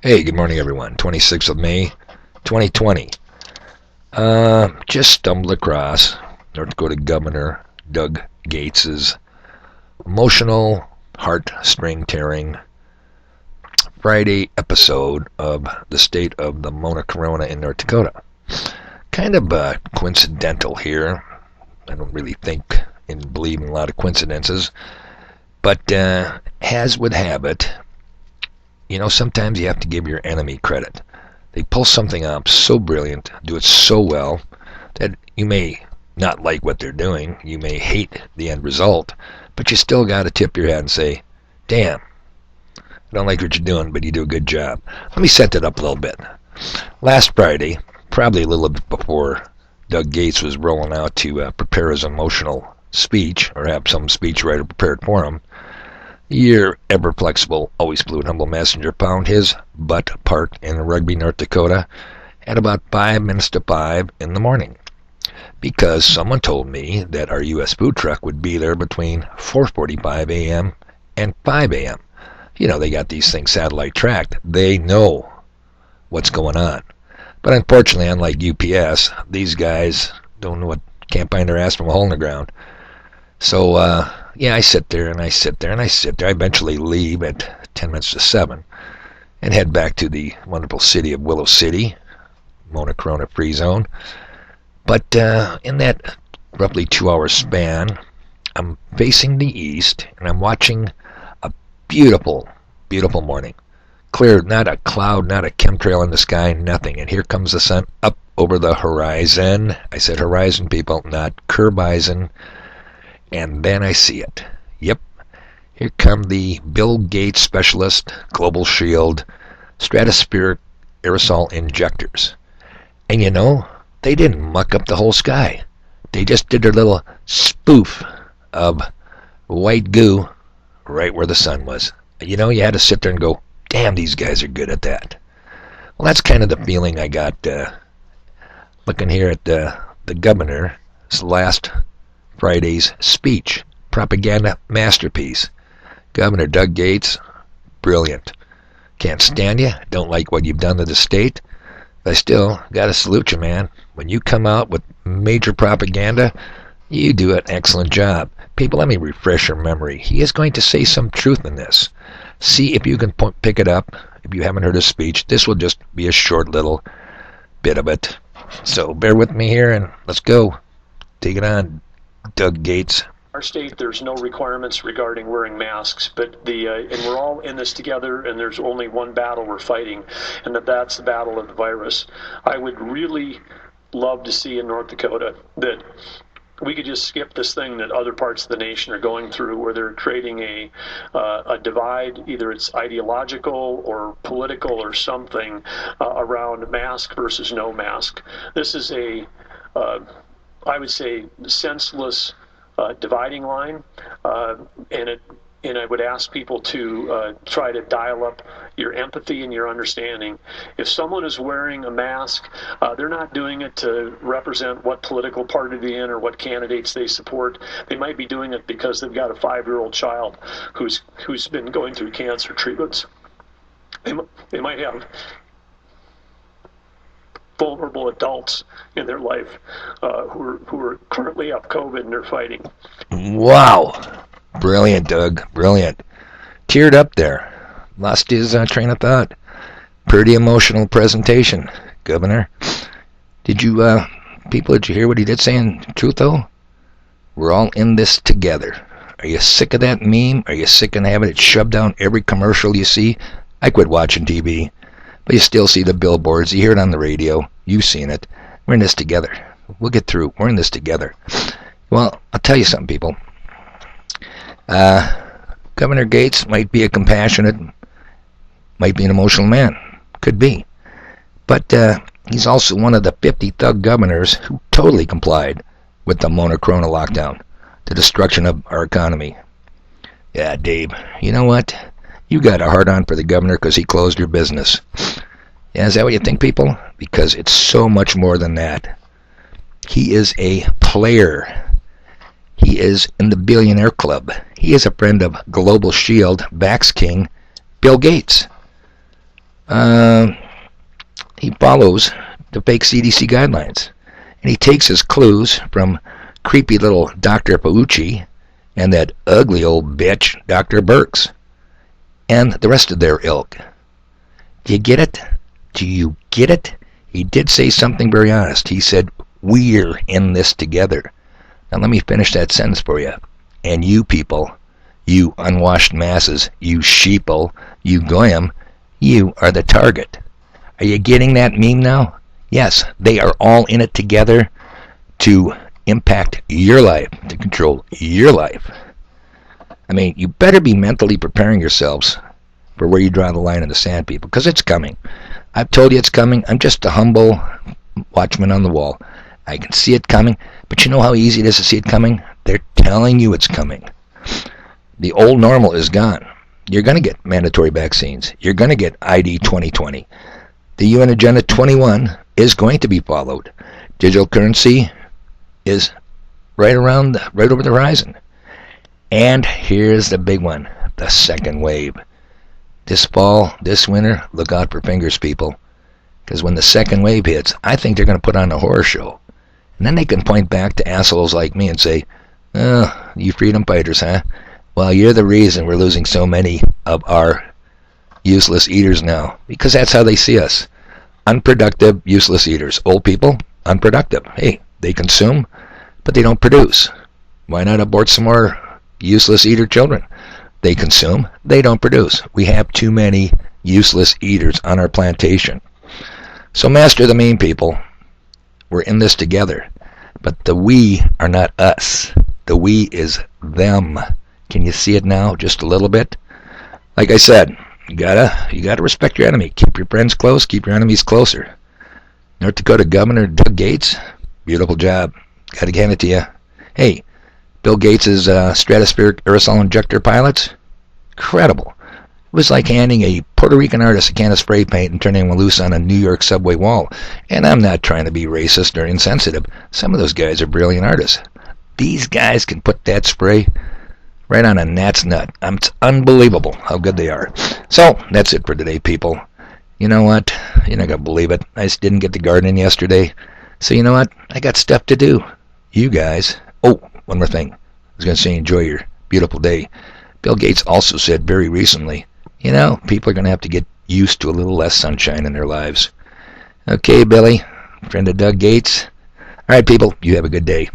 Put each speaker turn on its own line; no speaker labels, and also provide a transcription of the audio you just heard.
Hey, good morning, everyone. 26th of May, 2020. Just stumbled across North Dakota Governor Doug Gates' emotional, heartstring-tearing Friday episode of the State of the Mona Corona in North Dakota. Kind of coincidental here. I don't really believe in a lot of coincidences, but as would have it, sometimes you have to give your enemy credit. They pull something up so brilliant, do it so well, that you may not like what they're doing, you may hate the end result, but you still got to tip your hat and say, damn, I don't like what you're doing, but you do a good job. Let me set that up a little bit. Last Friday, probably a little bit before Doug Gates was rolling out to prepare his emotional speech, or have some speechwriter prepared for him, your ever-flexible, always fluid, humble messenger found his butt parked in Rugby, North Dakota at about 5 minutes to 5 in the morning, because someone told me that our U.S. food truck would be there between 4:45 a.m. and 5 a.m. They got these things satellite tracked. They know what's going on. But unfortunately, unlike UPS, these guys can't find their ass from a hole in the ground. So, I sit there and I sit there and I sit there. I eventually leave at 10 minutes to 7 and head back to the wonderful city of Willow City, Mona Corona free zone. But in that roughly 2-hour span, I'm facing the east and I'm watching a beautiful, beautiful morning. Clear, not a cloud, not a chemtrail in the sky, nothing. And here comes the sun up over the horizon. I said horizon, people, not curbizon. And then I see it. Yep. Here come the Bill Gates specialist, Global Shield, stratospheric aerosol injectors. And they didn't muck up the whole sky. They just did their little spoof of white goo right where the sun was. You had to sit there and go, damn, these guys are good at that. Well, that's kind of the feeling I got looking here at the governor's last Friday's speech. Propaganda masterpiece. Governor Doug Gates, brilliant. Can't stand you, don't like what you've done to the state, but I still gotta salute you, man. When you come out with major propaganda, you do an excellent job. People, let me refresh your memory. He is going to say some truth in this. See if you can pick it up. If you haven't heard his speech, this will just be a short little bit of it. So bear with me here and let's go. Take it on, Doug Gates.
Our state, there's no requirements regarding wearing masks, but and we're all in this together, and there's only one battle we're fighting, and that's the battle of the virus. I would really love to see in North Dakota that we could just skip this thing that other parts of the nation are going through, where they're creating a divide, either it's ideological or political or something, around mask versus no mask. This is I would say, senseless dividing line, and I would ask people to try to dial up your empathy and your understanding. If someone is wearing a mask, they're not doing it to represent what political party they're in or what candidates they support. They might be doing it because they've got a 5-year-old child who's been going through cancer treatments. They might have vulnerable adults in their life who are currently up COVID and they're fighting.
Wow. Brilliant, Doug. Brilliant. Teared up there. Lost his train of thought. Pretty emotional presentation, Governor. Did you hear what he did say in truth, though? We're all in this together. Are you sick of that meme? Are you sick of having it shoved down every commercial you see? I quit watching TV. But you still see the billboards. You hear it on the radio. You've seen it. We're in this together. We'll get through. We're in this together. Well, I'll tell you something, people. Governor Gates might be a compassionate, might be an emotional man. Could be. But he's also one of the 50 thug governors who totally complied with the Mona Corona lockdown, the destruction of our economy. Yeah, Dave, you know what? You got a hard-on for the governor because he closed your business. Yeah, is that what you think, people? Because it's so much more than that. He is a player. He is in the billionaire club. He is a friend of Global Shield, Vax King, Bill Gates. he follows the fake CDC guidelines. And he takes his clues from creepy little Dr. Fauci and that ugly old bitch, Dr. Birx, and the rest of their ilk. Do you get it? Do you get it? He did say something very honest. He said, we're in this together. Now let me finish that sentence for you. And you people, you unwashed masses, you sheeple, you goyim, you are the target. Are you getting that meme now? Yes, they are all in it together to impact your life, to control your life. I mean, you better be mentally preparing yourselves for where you draw the line in the sand, people, because it's coming. I've told you it's coming. I'm just a humble watchman on the wall. I can see it coming, but you know how easy it is to see it coming? They're telling you it's coming. The old normal is gone. You're going to get mandatory vaccines. You're going to get ID 2020. The UN Agenda 21 is going to be followed. Digital currency is right over the horizon. And here's the big one, the second wave. This fall, this winter, look out for fingers, people. Because when the second wave hits, I think they're going to put on a horror show. And then they can point back to assholes like me and say, oh, you freedom fighters, huh? Well, you're the reason we're losing so many of our useless eaters now. Because that's how they see us. Unproductive, useless eaters. Old people, unproductive. Hey, they consume, but they don't produce. Why not abort some more useless eater children? They consume, they don't produce. We have too many useless eaters on our plantation. So master the meme, people. We're in this together. But the we are not us. The we is them. Can you see it now just a little bit? Like I said, you gotta respect your enemy. Keep your friends close, keep your enemies closer. North Dakota Governor Doug Gates, beautiful job. Gotta hand it to you. Hey, Bill Gates' stratospheric aerosol injector pilots, incredible. It was like handing a Puerto Rican artist a can of spray paint and turning him loose on a New York subway wall. And I'm not trying to be racist or insensitive. Some of those guys are brilliant artists. These guys can put that spray right on a gnat's nut. It's unbelievable how good they are. So, that's it for today, people. You know what? You're not going to believe it. I just didn't get the garden in yesterday. So you know what? I got stuff to do. You guys. Oh, one more thing. I was going to say enjoy your beautiful day. Bill Gates also said very recently, you know, people are going to have to get used to a little less sunshine in their lives. Okay, Billy, friend of Doug Gates. All right, people, you have a good day.